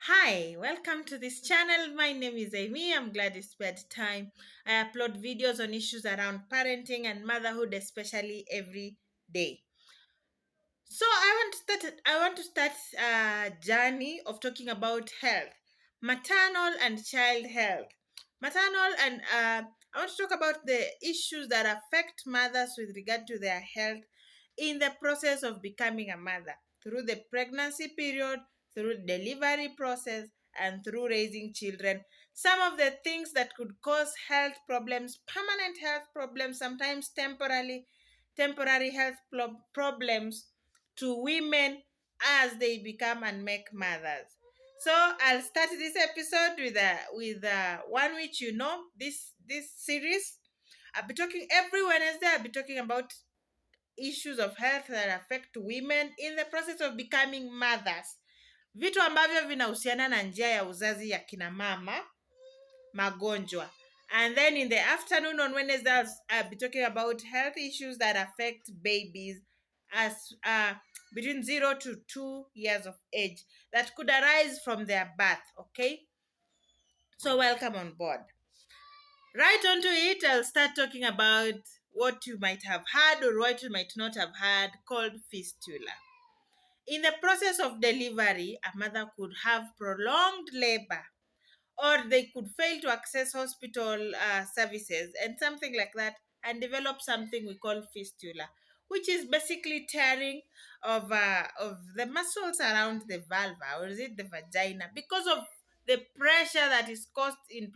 Hi, welcome to this channel. My name is Amy. I'm glad you spared time. I upload videos on issues around parenting and motherhood, especially every day. So I want to start a journey of talking about health, maternal and child health. Maternal and I want to talk about the issues that affect mothers with regard to their health in the process of becoming a mother, through the pregnancy period, through delivery process, and through raising children. Some of the things that could cause health problems, permanent health problems, sometimes temporary health problems to women as they become and make mothers. So I'll start this episode with one which this series. I'll be talking every Wednesday. I'll be talking about issues of health that affect women in the process of becoming mothers, vitu ambavyo vinahusiana na njia ya uzazi ya kina mama, magonjwa. And then in the afternoon on Wednesday, I'll be talking about health issues that affect babies as between 0 to 2 years of age that could arise from their birth. Okay, so welcome on board. Right onto it, I'll start talking about what you might have heard or what you might not have heard, called fistula. In the process of delivery, a mother could have prolonged labor, or they could fail to access hospital services and something like that, and develop something we call fistula, which is basically tearing of the muscles around the vulva, or is it the vagina, because of the pressure that is caused in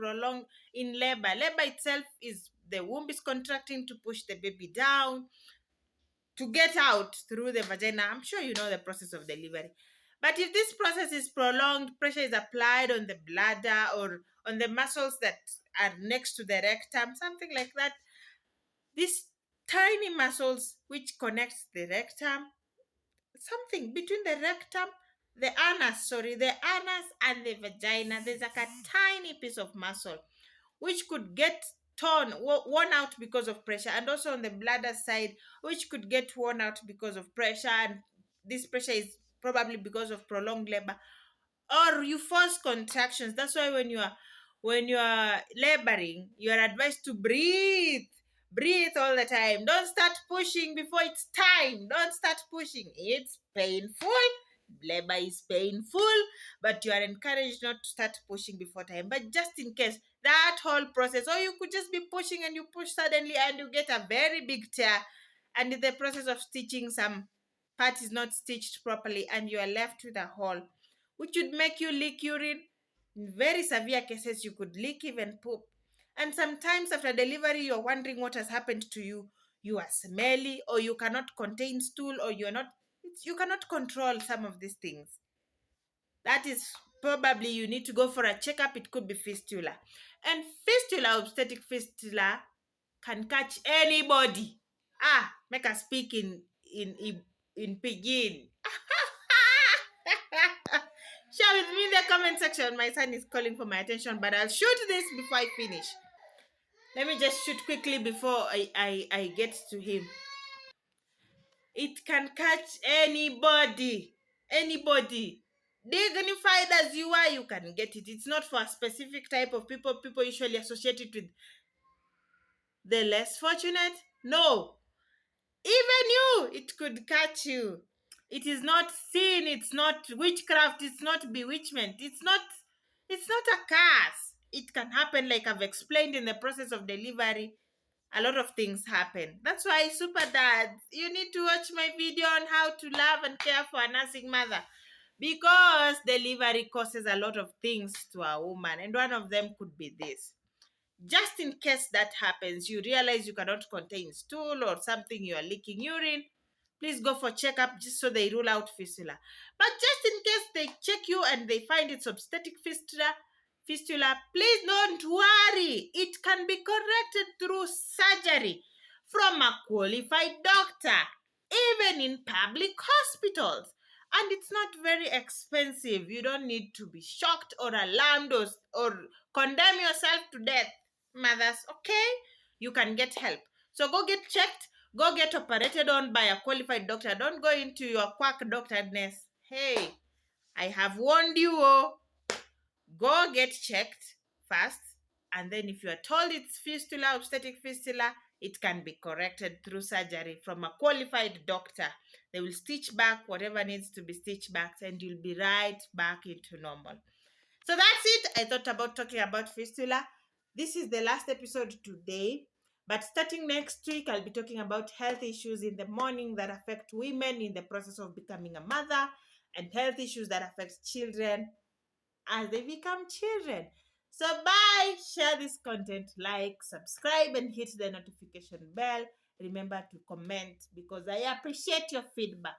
labor. Labor itself is the womb is contracting to push the baby down to get out through the vagina. I'm sure you know the process of delivery. But if this process is prolonged, pressure is applied on the bladder or on the muscles that are next to the rectum, something like that. These tiny muscles which connects the rectum, something between the anus and the vagina, there's like a tiny piece of muscle which could get worn out because of pressure, and also on the bladder side, which could get worn out because of pressure. And this pressure is probably because of prolonged labor, or you force contractions. That's why when you are laboring, you are advised to breathe all the time. Don't start pushing before it's time. Don't start pushing, it's painful. Labor is painful, but you are encouraged not to start pushing before time. But just in case, that whole process, or you could just be pushing and you push suddenly and you get a very big tear, and in the process of stitching, some part is not stitched properly and you are left with a hole which would make you leak urine. In very severe cases, you could leak even poop. And sometimes after delivery, you're wondering what has happened to you. You are smelly, or you cannot contain stool, or you cannot control some of these things. That is probably you need to go for a checkup. It could be fistula. And fistula, obstetric fistula, can catch anybody. Make us speak in pidgin. Share with me in the comment section. My son is calling for my attention, but I'll shoot this before I finish. Let me just shoot quickly before I get to him. It can catch anybody. Anybody. Dignified as you are, you can get it. It's not for a specific type of people. People usually associate it with the less fortunate. No. Even you, it could catch you. It is not sin, it's not witchcraft, it's not bewitchment, it's not a curse. It can happen, like I've explained in the process of delivery. A lot of things happen. That's why, super dads, you need to watch my video on how to love and care for a nursing mother, because delivery causes a lot of things to a woman, and one of them could be this. Just in case that happens, you realize you cannot contain stool or something, you are leaking urine, please go for checkup, just so they rule out fistula. But just in case they check you and they find it's obstetric fistula, please don't worry. It can be corrected through surgery from a qualified doctor, even in public hospitals. And it's not very expensive. You don't need to be shocked or alarmed or condemn yourself to death, mothers. Okay, you can get help. So go get checked, go get operated on by a qualified doctor. Don't go into your quack doctorness. Hey, I have warned you. Oh, Go get checked first, and then if you are told it's fistula, obstetric fistula, it can be corrected through surgery from a qualified doctor. They will stitch back whatever needs to be stitched back, and you'll be right back into normal. So that's it. I thought about talking about fistula. This is the last episode today. But starting next week, I'll be talking about health issues in the morning that affect women in the process of becoming a mother, and health issues that affect children as they become children. So bye. Share this content, like, subscribe, and hit the notification bell. Remember to comment because I appreciate your feedback.